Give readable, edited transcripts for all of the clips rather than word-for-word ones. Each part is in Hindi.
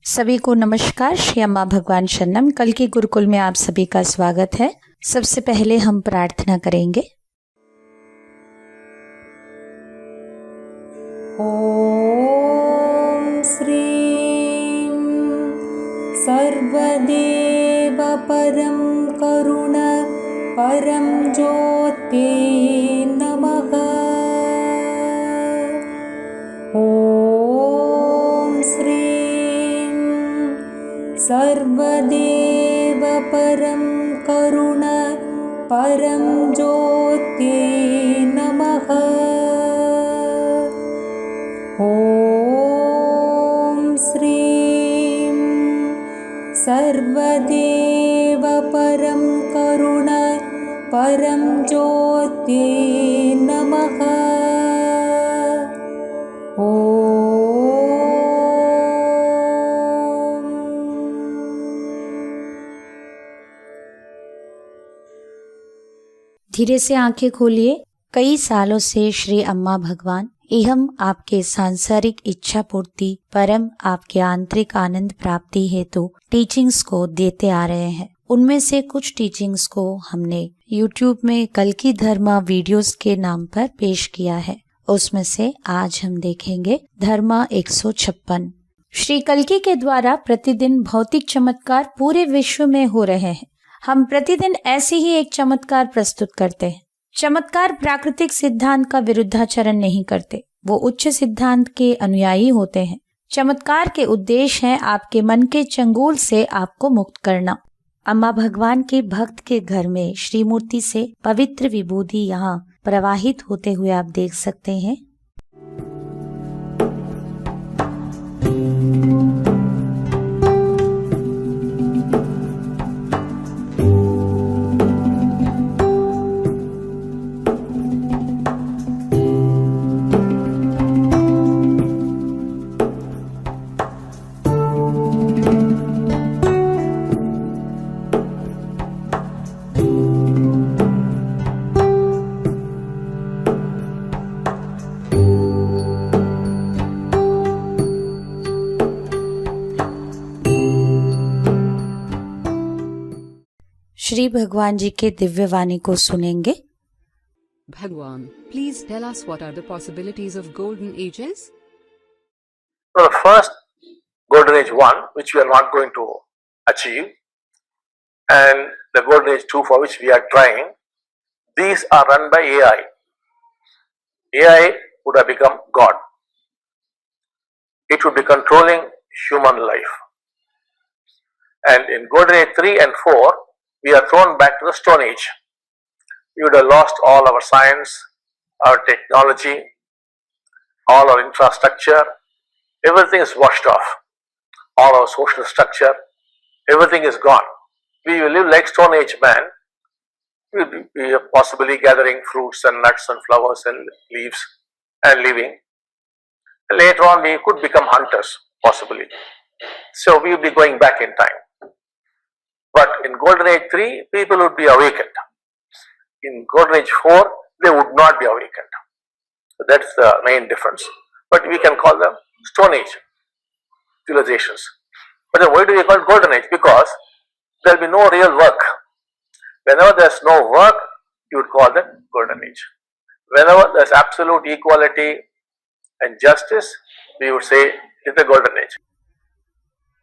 सभी को नमस्कार। श्री अम्मा भगवान शरणम। कल के गुरुकुल में आप सभी का स्वागत है। सबसे पहले हम प्रार्थना करेंगे। ओम श्रीं सर्वदेव परं करुण परं ज्योते नमः। ओम श्रीं सर्वदेव परं करुण परं ज्योते नमः। ओम श्रीं सर्वदेव परं करुण परं ज्योते नमः। धीरे से आंखें खोलिए। कई सालों से श्री अम्मा भगवान एवं आपके सांसारिक इच्छा पूर्ति परम आपके आंतरिक आनंद प्राप्ति हेतु टीचिंग्स को देते आ रहे हैं। उनमें से कुछ टीचिंग्स को हमने YouTube में कल की धर्मा वीडियोस के नाम पर पेश किया है। उसमें से आज हम देखेंगे धर्मा 156। श्री कल्कि के द्वारा प्रतिदिन भौतिक चमत्कार पूरे विश्व में हो रहे हैं। हम प्रतिदिन ऐसे ही एक चमत्कार प्रस्तुत करते हैं। चमत्कार प्राकृतिक सिद्धांत का विरुद्धाचरण नहीं करते, वो उच्च सिद्धांत के अनुयायी होते हैं। चमत्कार के उद्देश्य है आपके मन के चंगुल से आपको मुक्त करना। अम्मा भगवान के भक्त के घर में श्रीमूर्ति से पवित्र विभूति यहाँ प्रवाहित होते हुए आप देख सकते हैं। श्री भगवान जी के दिव्य वाणी को सुनेंगे। Bhagwan, please tell us what are the possibilities of golden ages? So the first golden age 1, which we are not going to achieve, and the golden age 2 for which we are trying, these are run by AI. AI would have become God. It would be controlling human life. And in golden age 3 and 4, we are thrown back to the Stone Age. We would have lost all our science, our technology, all our infrastructure. Everything is washed off. All our social structure, everything is gone. We will live like Stone Age man. We will be possibly gathering fruits and nuts and flowers and leaves and living. Later on, we could become hunters, possibly. So we will be going back in time. But in Golden Age 3, people would be awakened. In Golden Age 4, they would not be awakened. So that's the main difference. But we can call them Stone Age civilizations. But then why do we call it Golden Age? Because there will be no real work. Whenever there is no work, you would call them Golden Age. Whenever there is absolute equality and justice, we would say it's the Golden Age.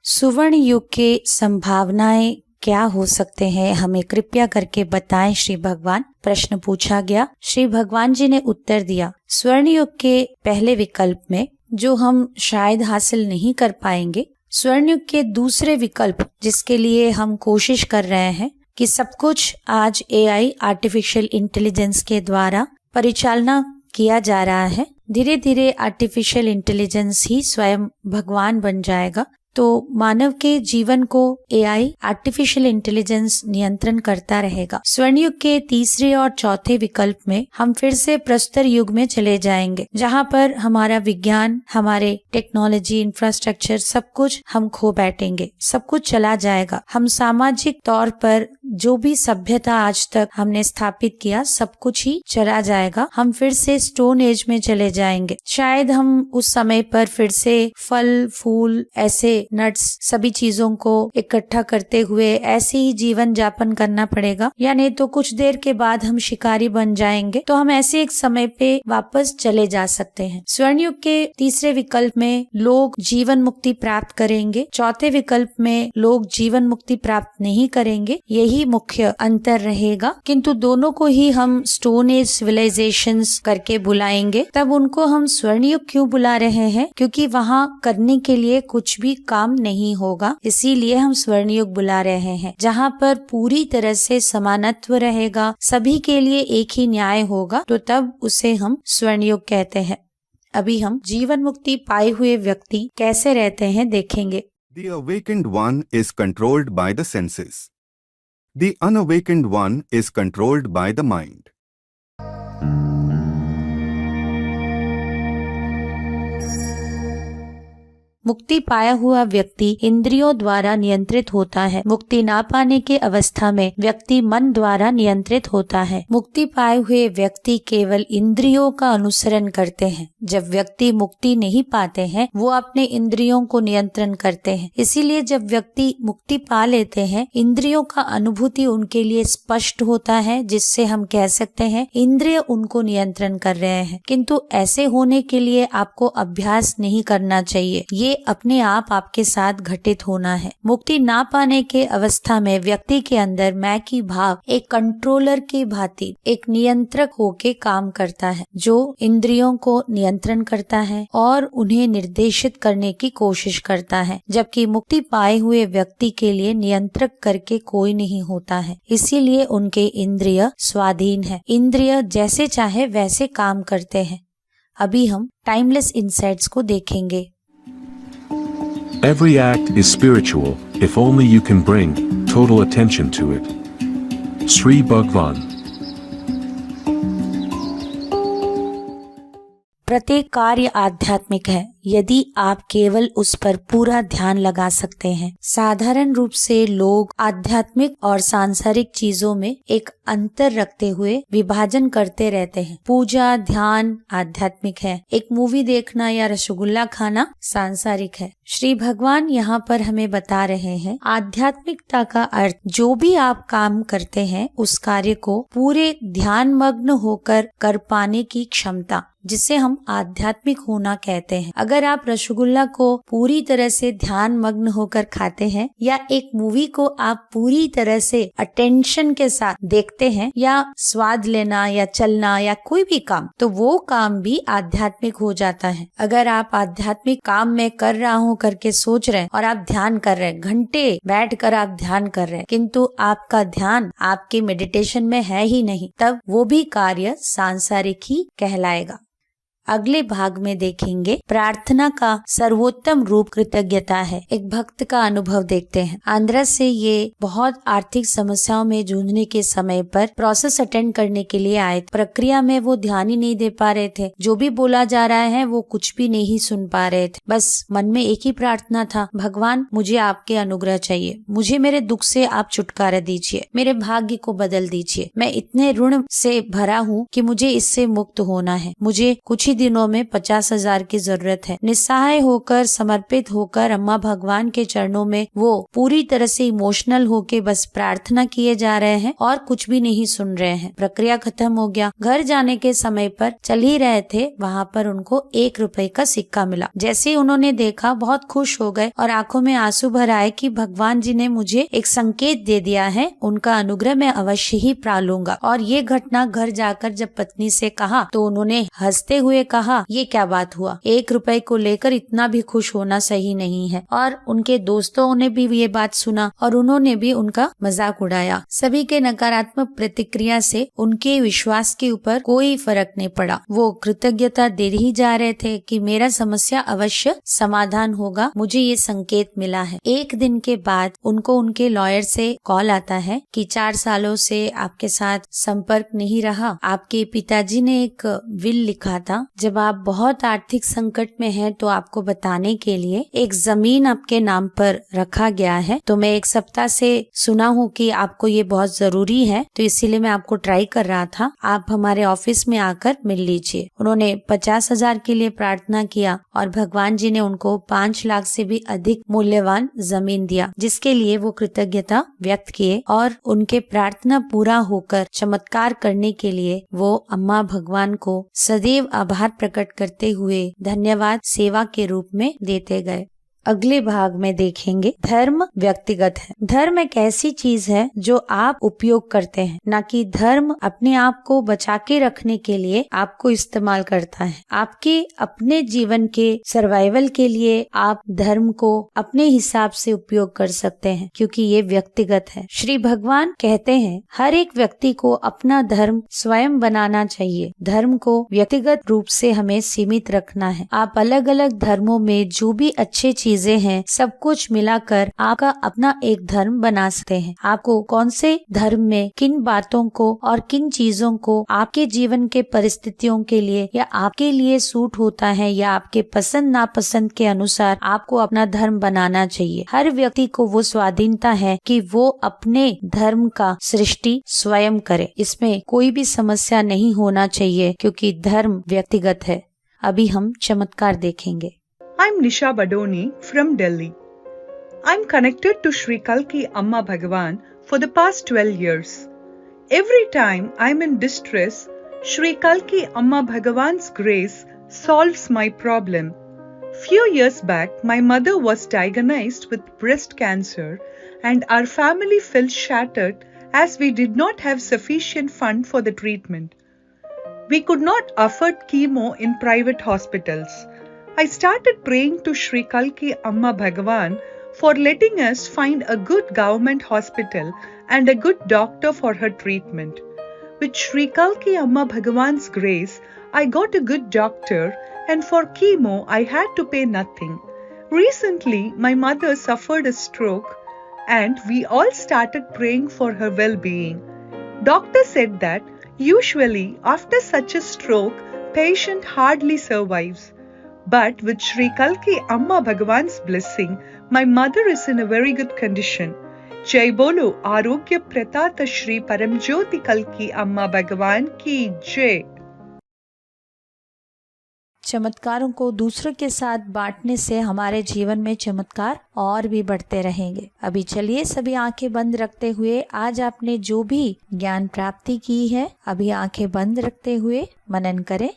सुवर्ण युग के संभावनाएं क्या हो सकते हैं, हमें कृपया करके बताएं श्री भगवान। प्रश्न पूछा गया। श्री भगवान जी ने उत्तर दिया, स्वर्ण युग के पहले विकल्प में जो हम शायद हासिल नहीं कर पाएंगे, स्वर्ण युग के दूसरे विकल्प जिसके लिए हम कोशिश कर रहे हैं कि सब कुछ आज AI आर्टिफिशियल इंटेलिजेंस के द्वारा परिचालना किया जा रहा है। धीरे धीरे आर्टिफिशियल इंटेलिजेंस ही स्वयं भगवान बन जाएगा। तो मानव के जीवन को AI आर्टिफिशियल इंटेलिजेंस नियंत्रण करता रहेगा। स्वर्ण युग के तीसरे और चौथे विकल्प में हम फिर से प्रस्तर युग में चले जाएंगे, जहाँ पर हमारा विज्ञान, हमारे टेक्नोलॉजी, इंफ्रास्ट्रक्चर सब कुछ हम खो बैठेंगे, सब कुछ चला जाएगा। हम सामाजिक तौर पर जो भी सभ्यता आज तक हमने स्थापित किया सब कुछ ही चला जाएगा। हम फिर से स्टोन एज में चले जाएंगे। शायद हम उस समय पर फिर से फल फूल ऐसे नट्स सभी चीजों को इकट्ठा करते हुए ऐसे ही जीवन यापन करना पड़ेगा, या नहीं तो कुछ देर के बाद हम शिकारी बन जाएंगे, तो हम ऐसे एक समय पे वापस चले जा सकते हैं। स्वर्ण युग के तीसरे विकल्प में लोग जीवन मुक्ति प्राप्त करेंगे, चौथे विकल्प में लोग जीवन मुक्ति प्राप्त नहीं करेंगे। यही मुख्य अंतर रहेगा, किंतु दोनों को ही हम स्टोन एज सिविलाइजेशंस करके बुलाएंगे। तब उनको हम स्वर्ण युग क्यों बुला रहे हैं? क्योंकि वहाँ करने के लिए कुछ भी काम नहीं होगा, इसीलिए हम स्वर्ण युग बुला रहे हैं। जहाँ पर पूरी तरह से समानत्व रहेगा, सभी के लिए एक ही न्याय होगा, तो तब उसे हम स्वर्ण युग कहते हैं। अभी हम जीवन मुक्ति पाए हुए व्यक्ति कैसे रहते हैं देखेंगे। The awakened one is controlled by the senses. The unawakened one is controlled by the mind. मुक्ति पाया हुआ व्यक्ति इंद्रियों द्वारा नियंत्रित होता है। मुक्ति ना पाने के अवस्था में व्यक्ति मन द्वारा नियंत्रित होता है। मुक्ति पाए हुए व्यक्ति केवल इंद्रियों का अनुसरण करते हैं। जब व्यक्ति मुक्ति नहीं पाते हैं, वो अपने इंद्रियों को नियंत्रण करते हैं। इसीलिए जब व्यक्ति मुक्ति पा लेते हैं, इंद्रियों का अनुभूति उनके लिए स्पष्ट होता है, जिससे हम कह सकते हैं इंद्रिय उनको नियंत्रण कर रहे हैं। किंतु ऐसे होने के लिए आपको अभ्यास नहीं करना चाहिए, ये अपने आप आपके साथ घटित होना है। मुक्ति ना पाने के अवस्था में व्यक्ति के अंदर मैं की भाव एक कंट्रोलर की भांति एक नियंत्रक होके काम करता है, जो इंद्रियों को नियंत्रण करता है और उन्हें निर्देशित करने की कोशिश करता है। जबकि मुक्ति पाए हुए व्यक्ति के लिए नियंत्रक करके कोई नहीं होता है, इसीलिए उनके इंद्रिय स्वाधीन है। इंद्रिय जैसे चाहे वैसे काम करते हैं। अभी हम टाइमलेस इनसाइट्स को देखेंगे। Every act is spiritual if only you can bring total attention to it. Sri Bhagwan. प्रत्येक कार्य आध्यात्मिक है यदि आप केवल उस पर पूरा ध्यान लगा सकते हैं। साधारण रूप से लोग आध्यात्मिक और सांसारिक चीजों में एक अंतर रखते हुए विभाजन करते रहते हैं। पूजा ध्यान आध्यात्मिक है, एक मूवी देखना या रसगुल्ला खाना सांसारिक है। श्री भगवान यहाँ पर हमें बता रहे हैं आध्यात्मिकता का अर्थ जो भी आप काम करते हैं उस कार्य को पूरे ध्यान मग्न होकर कर पाने की क्षमता, जिसे हम आध्यात्मिक होना कहते हैं। अगर आप रसगुल्ला को पूरी तरह से ध्यान मग्न होकर खाते हैं या एक मूवी को आप पूरी तरह से अटेंशन के साथ देखते हैं या स्वाद लेना या चलना या कोई भी काम, तो वो काम भी आध्यात्मिक हो जाता है। अगर आप आध्यात्मिक काम में कर रहा हूँ करके सोच रहे हैं और आप ध्यान कर रहे हैं, घंटे बैठ कर आप ध्यान कर रहे हैं, किंतु आपका ध्यान आपके मेडिटेशन में है ही नहीं, तब वो भी कार्य सांसारिक ही कहलाएगा। अगले भाग में देखेंगे प्रार्थना का सर्वोत्तम रूप कृतज्ञता है। एक भक्त का अनुभव देखते हैं। आंध्रा से ये बहुत आर्थिक समस्याओं में जूझने के समय पर प्रोसेस अटेंड करने के लिए आए। प्रक्रिया में वो ध्यान ही नहीं दे पा रहे थे, जो भी बोला जा रहा है वो कुछ भी नहीं सुन पा रहे थे। बस मन में एक ही प्रार्थना था, भगवान मुझे आपके अनुग्रह चाहिए, मुझे मेरे दुख से आप छुटकारा दीजिए, मेरे भाग्य को बदल दीजिए। मैं इतने ऋण से भरा हूँ कि मुझे इससे मुक्त होना है। मुझे कुछ दिनों में 50,000 की जरूरत है। निस्सहाय होकर समर्पित होकर अम्मा भगवान के चरणों में वो पूरी तरह से इमोशनल होके बस प्रार्थना किए जा रहे हैं और कुछ भी नहीं सुन रहे हैं। प्रक्रिया खत्म हो गया। घर जाने के समय पर चल ही रहे थे, वहाँ पर उनको 1 रुपए का सिक्का मिला। जैसे ही उन्होंने देखा बहुत खुश हो गए और आंखों में आंसू भर आए कि भगवान जी ने मुझे एक संकेत दे दिया है, उनका अनुग्रह मैं अवश्य ही पा लूंगा। और ये घटना घर जाकर जब पत्नी से कहा तो उन्होंने हंसते हुए कहा, ये क्या बात हुआ, 1 रुपए को लेकर इतना भी खुश होना सही नहीं है। और उनके दोस्तों ने भी ये बात सुना और उन्होंने भी उनका मजाक उड़ाया। सभी के नकारात्मक प्रतिक्रिया से उनके विश्वास के ऊपर कोई फर्क नहीं पड़ा। वो कृतज्ञता दे ही जा रहे थे कि मेरा समस्या अवश्य समाधान होगा, मुझे ये संकेत मिला है। 1 दिन के बाद उनको उनके लॉयर से कॉल आता है कि 4 सालों से आपके साथ संपर्क नहीं रहा। आपके पिताजी ने एक विल लिखा था जब आप बहुत आर्थिक संकट में हैं तो आपको बताने के लिए एक जमीन आपके नाम पर रखा गया है। तो मैं एक सप्ताह से सुना हूँ कि आपको ये बहुत जरूरी है, तो इसीलिए मैं आपको ट्राई कर रहा था। आप हमारे ऑफिस में आकर मिल लीजिए। उन्होंने 50,000 के लिए प्रार्थना किया और भगवान जी ने उनको 5 लाख से भी अधिक मूल्यवान जमीन दिया, जिसके लिए वो कृतज्ञता व्यक्त किए और उनके प्रार्थना पूरा होकर चमत्कार करने के लिए वो अम्मा भगवान को सदैव आभार प्रकट करते हुए धन्यवाद सेवा के रूप में देते गए। अगले भाग में देखेंगे धर्म व्यक्तिगत है। धर्म एक ऐसी चीज है जो आप उपयोग करते हैं, न कि धर्म अपने आप को बचा के रखने के लिए आपको इस्तेमाल करता है। आपके अपने जीवन के सर्वाइवल के लिए आप धर्म को अपने हिसाब से उपयोग कर सकते हैं, क्योंकि ये व्यक्तिगत है। श्री भगवान कहते हैं हर एक व्यक्ति को अपना धर्म स्वयं बनाना चाहिए। धर्म को व्यक्तिगत रूप से हमें सीमित रखना है। आप अलग अलग धर्मों में जो भी अच्छे चीजें हैं, सब कुछ मिलाकर आपका अपना एक धर्म बना सकते हैं। आपको कौन से धर्म में किन बातों को और किन चीजों को आपके जीवन के परिस्थितियों के लिए या आपके लिए सूट होता है या आपके पसंद नापसंद के अनुसार आपको अपना धर्म बनाना चाहिए। हर व्यक्ति को वो स्वाधीनता है कि वो अपने धर्म का सृष्टि स्वयं करे। इसमें कोई भी समस्या नहीं होना चाहिए, क्योंकि धर्म व्यक्तिगत है। अभी हम चमत्कार देखेंगे। I'm Nisha Badoni from Delhi. I'm connected to Sri Kalki Amma Bhagavan for the past 12 years. Every time I'm in distress, Sri Kalki Amma Bhagavan's grace solves my problem. Few years back, my mother was diagnosed with breast cancer and our family felt shattered as we did not have sufficient fund for the treatment. We could not afford chemo in private hospitals. I started praying to Sri Kalki Amma Bhagavan for letting us find a good government hospital and a good doctor for her treatment. With Sri Kalki Amma Bhagavan's grace, I got a good doctor, and for chemo I had to pay nothing. Recently, my mother suffered a stroke and we all started praying for her well-being. Doctor said that usually after such a stroke, patient hardly survives. But with Sri Kalki Amma Bhagavan's blessing, my mother is in a very good condition. Jai Bolo Arogya Pratata Shri Paramjyoti Kalki Amma Bhagavan की जय। चमत्कारों को दूसरों के साथ बांटने से हमारे जीवन में चमत्कार और भी बढ़ते रहेंगे। अभी चलिए सभी आंखें बंद रखते हुए आज आपने जो भी ज्ञान प्राप्ति की है, अभी आंखें बंद रखते हुए मनन करें।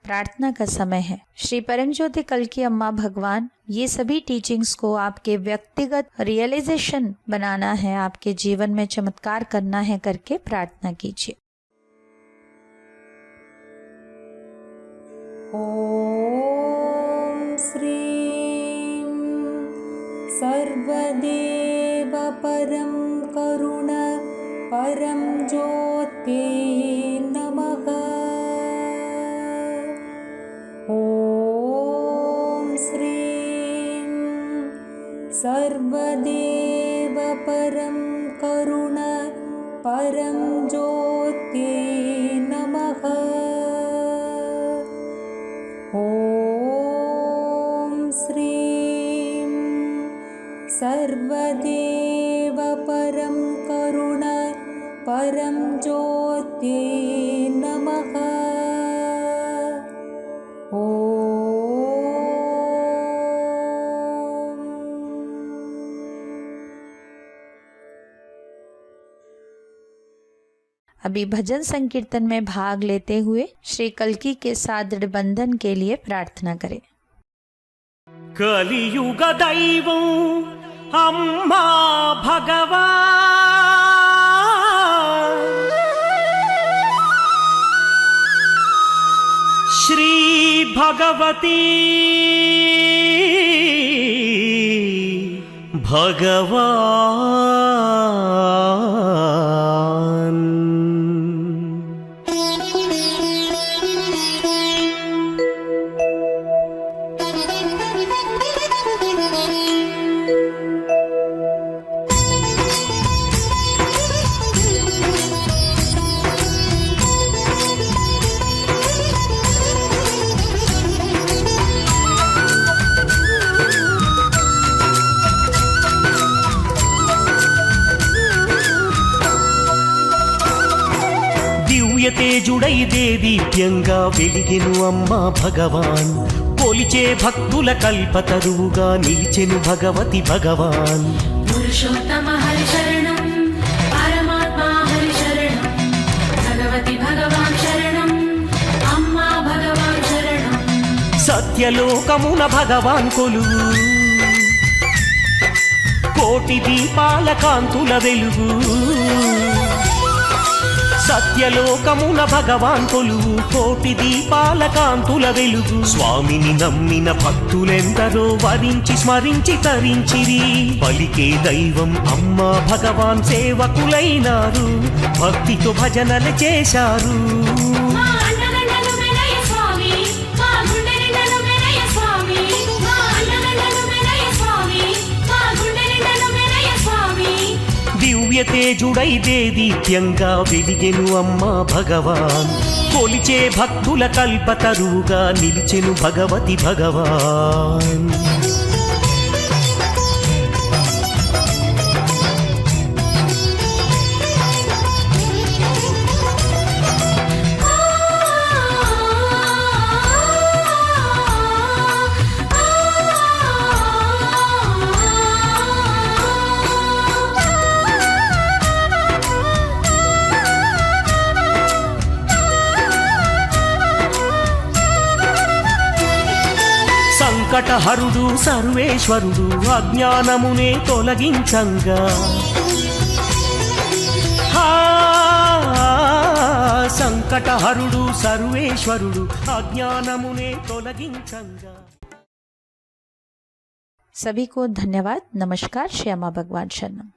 प्रार्थना का समय है। श्री परमज्योति कल्की अम्मा भगवान, ये सभी टीचिंग्स को आपके व्यक्तिगत रियलाइजेशन बनाना है, आपके जीवन में चमत्कार करना है करके प्रार्थना कीजिए। ॐ श्रीं सर्वदेव परं करुण परं ज्योते नमः। ॐ श्रीं सर्वदेव परं करुण परं ज्योते नमः। ॐ श्रीं सर्वदेव परं करुण परं ज्योत्यै नमः। अभी भजन संकीर्तन में भाग लेते हुए श्री कल्की के साथ दृढ़बंधन के लिए प्रार्थना करें। కలియుగ దైవం అమ్మా భగవా శ్రీ భగవతి భగవాన్ తేజుడై దేదీప్యంగా వెలిగెను అమ్మా భగవాన్ కొలిచే భక్తుల కల్పతరువుగా నిలిచెను భగవతి భగవాన్ పురుషోత్తమ హరి శరణం పరమాత్మా హరి శరణం భగవతి భగవాన్ శరణం అమ్మా భగవాన్ శరణం సత్యలోకమున భగవాన్ కొలువు కోటి దీపాల కాంతుల వెలుగు సత్యలోకమున భగవాన్ కొలువు కోటి దీపాల కాంతుల వెలుగు స్వామిని నమ్మిన భక్తులెందరో వరించి స్మరించి తరించిరి పలికే దైవం అమ్మా భగవాన్ సేవకులైనారు భక్తితో భజనలు చేశారు దివ్య తేజుడై దేదీప్యంగా వెలిగెను అమ్మా భగవాన్ కొలిచే భక్తుల కల్పతరువుగా నిలిచెను భగవతి భగవాన్ సంకటహరుడు సర్వేశ్వరుడు అజ్ఞానమునే తొలగించంగా సంకటహరుడు సర్వేశ్వరుడు అజ్ఞానమునే తొలగించంగా। सभी को धन्यवाद। नमस्कार। श्यामा भगवान शरणम।